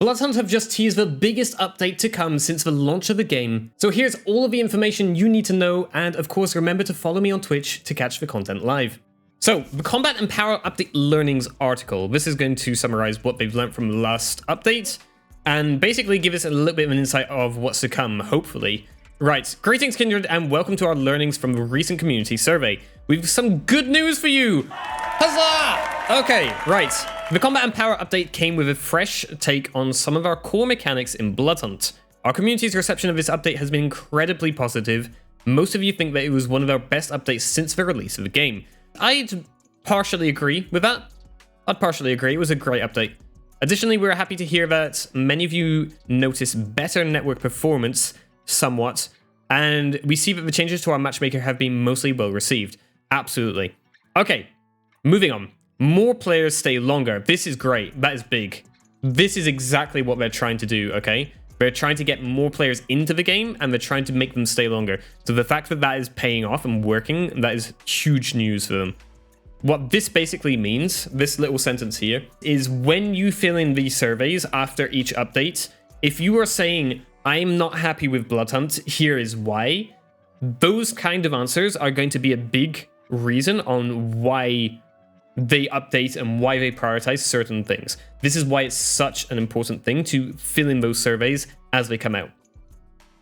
Bloodhunt have just teased the biggest update to come since the launch of the game, so here's all of the information you need to know, and of course remember to follow me on Twitch to catch the content live. So, the Combat and Power Update Learnings article. This is going to summarize what they've learned from the last update, and basically give us a little bit of an insight of what's to come, hopefully. Right, greetings Kindred, and welcome to our learnings from the recent community survey. We've some good news for you! Huzzah! Okay, right. The Combat and Power update came with a fresh take on some of our core mechanics in Bloodhunt. Our community's reception of this update has been incredibly positive. Most of you think that it was one of our best updates since the release of the game. I'd partially agree with that. I'd partially agree, it was a great update. Additionally, we're happy to hear that many of you notice better network performance, somewhat, and we see that the changes to our matchmaker have been mostly well received. Absolutely. Okay, moving on. More players stay longer. This is great. That is big. This is exactly what they're trying to do, okay? They're trying to get more players into the game, and they're trying to make them stay longer. So the fact that that is paying off and working, that is huge news for them. What this basically means, this little sentence here, is when you fill in these surveys after each update, if you are saying, I'm not happy with Bloodhunt, here is why, those kind of answers are going to be a big reason on why they update and why they prioritize certain things. This is why it's such an important thing to fill in those surveys as they come out.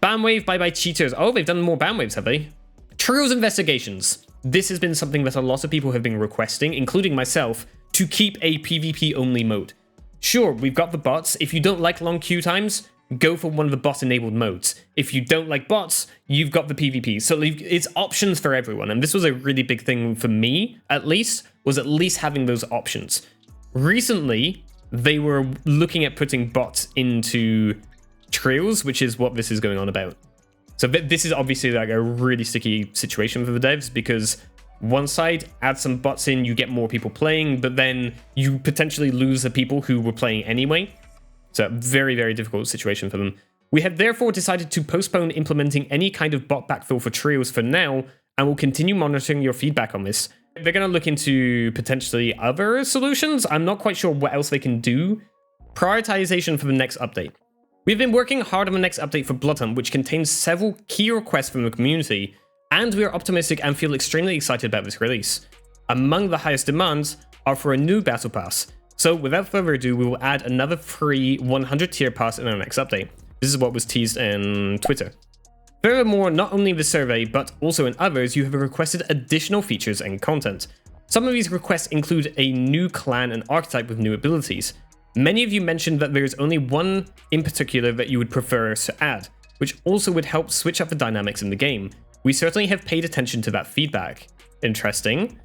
Ban wave, bye-bye cheaters. Oh, they've done more ban waves, have they? Trios investigations. This has been something that a lot of people have been requesting, including myself, to keep a PvP only mode. Sure, we've got the bots. If you don't like long queue times, go for one of the bot enabled modes. If you don't like bots, you've got the PvP. So it's options for everyone. And this was a really big thing for me, at least having those options. Recently, they were looking at putting bots into trios, which is what this is going on about. So this is obviously like a really sticky situation for the devs, because one side, add some bots in, you get more people playing, but then you potentially lose the people who were playing anyway. So a very, very difficult situation for them. We have therefore decided to postpone implementing any kind of bot backfill for trios for now, and we'll continue monitoring your feedback on this. They're going to look into potentially other solutions. I'm not quite sure what else they can do. Prioritization for the next update. We've been working hard on the next update for Bloodhunt, which contains several key requests from the community, and we are optimistic and feel extremely excited about this release. Among the highest demands are for a new battle pass. So without further ado, we will add another free 100 tier pass in our next update. This is what was teased in Twitter. Furthermore, not only in the survey, but also in others, you have requested additional features and content. Some of these requests include a new clan and archetype with new abilities. Many of you mentioned that there is only one in particular that you would prefer us to add, which also would help switch up the dynamics in the game. We certainly have paid attention to that feedback. Interesting.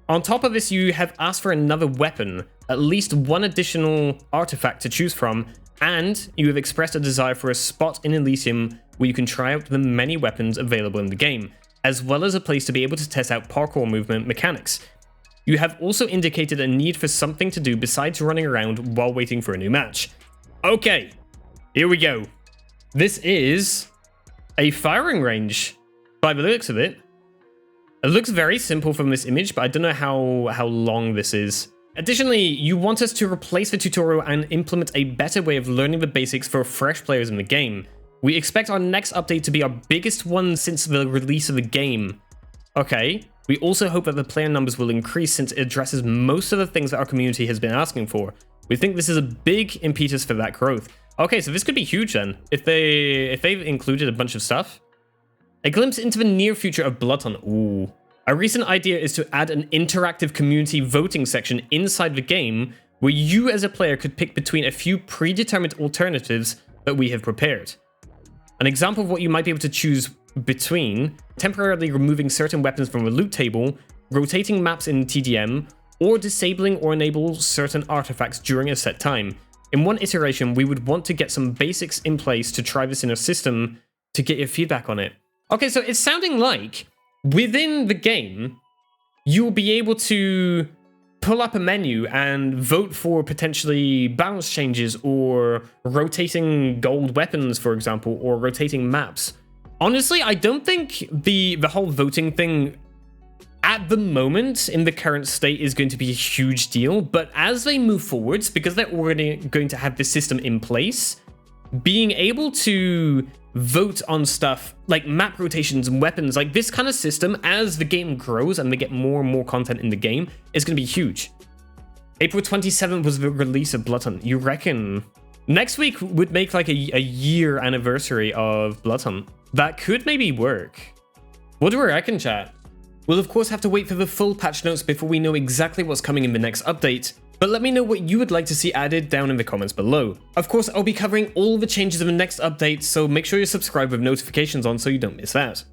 On top of this, you have asked for another weapon, at least one additional artifact to choose from, and you have expressed a desire for a spot in Elysium where you can try out the many weapons available in the game, as well as a place to be able to test out parkour movement mechanics. You have also indicated a need for something to do besides running around while waiting for a new match. Okay, here we go. This is a firing range, by the looks of it. It looks very simple from this image, but I don't know how long this is. Additionally, you want us to replace the tutorial and implement a better way of learning the basics for fresh players in the game. We expect our next update to be our biggest one since the release of the game. Okay, we also hope that the player numbers will increase since it addresses most of the things that our community has been asking for. We think this is a big impetus for that growth. Okay, so this could be huge then, if they've included a bunch of stuff. A glimpse into the near future of Bloodhunt. Ooh. A recent idea is to add an interactive community voting section inside the game where you as a player could pick between a few predetermined alternatives that we have prepared. An example of what you might be able to choose between: temporarily removing certain weapons from the loot table, rotating maps in TDM, or disabling or enable certain artifacts during a set time. In one iteration, we would want to get some basics in place to try this in a system to get your feedback on it. Okay, so it's sounding like within the game, you'll be able to pull up a menu and vote for potentially balance changes or rotating gold weapons, for example, or rotating maps. Honestly, I don't think the whole voting thing at the moment, in the current state, is going to be a huge deal. But as they move forwards, because they're already going to have this system in place, being able to vote on stuff like map rotations and weapons, like this kind of system, as the game grows and they get more and more content in the game, is going to be huge. April 27th was the release of Bloodhunt. You reckon next week would make like a year anniversary of Bloodhunt? That could maybe work. What do we reckon, chat? We'll of course have to wait for the full patch notes before we know exactly what's coming in the next update, but let me know what you would like to see added down in the comments below. Of course, I'll be covering all the changes in the next update, so make sure you're subscribed with notifications on so you don't miss that.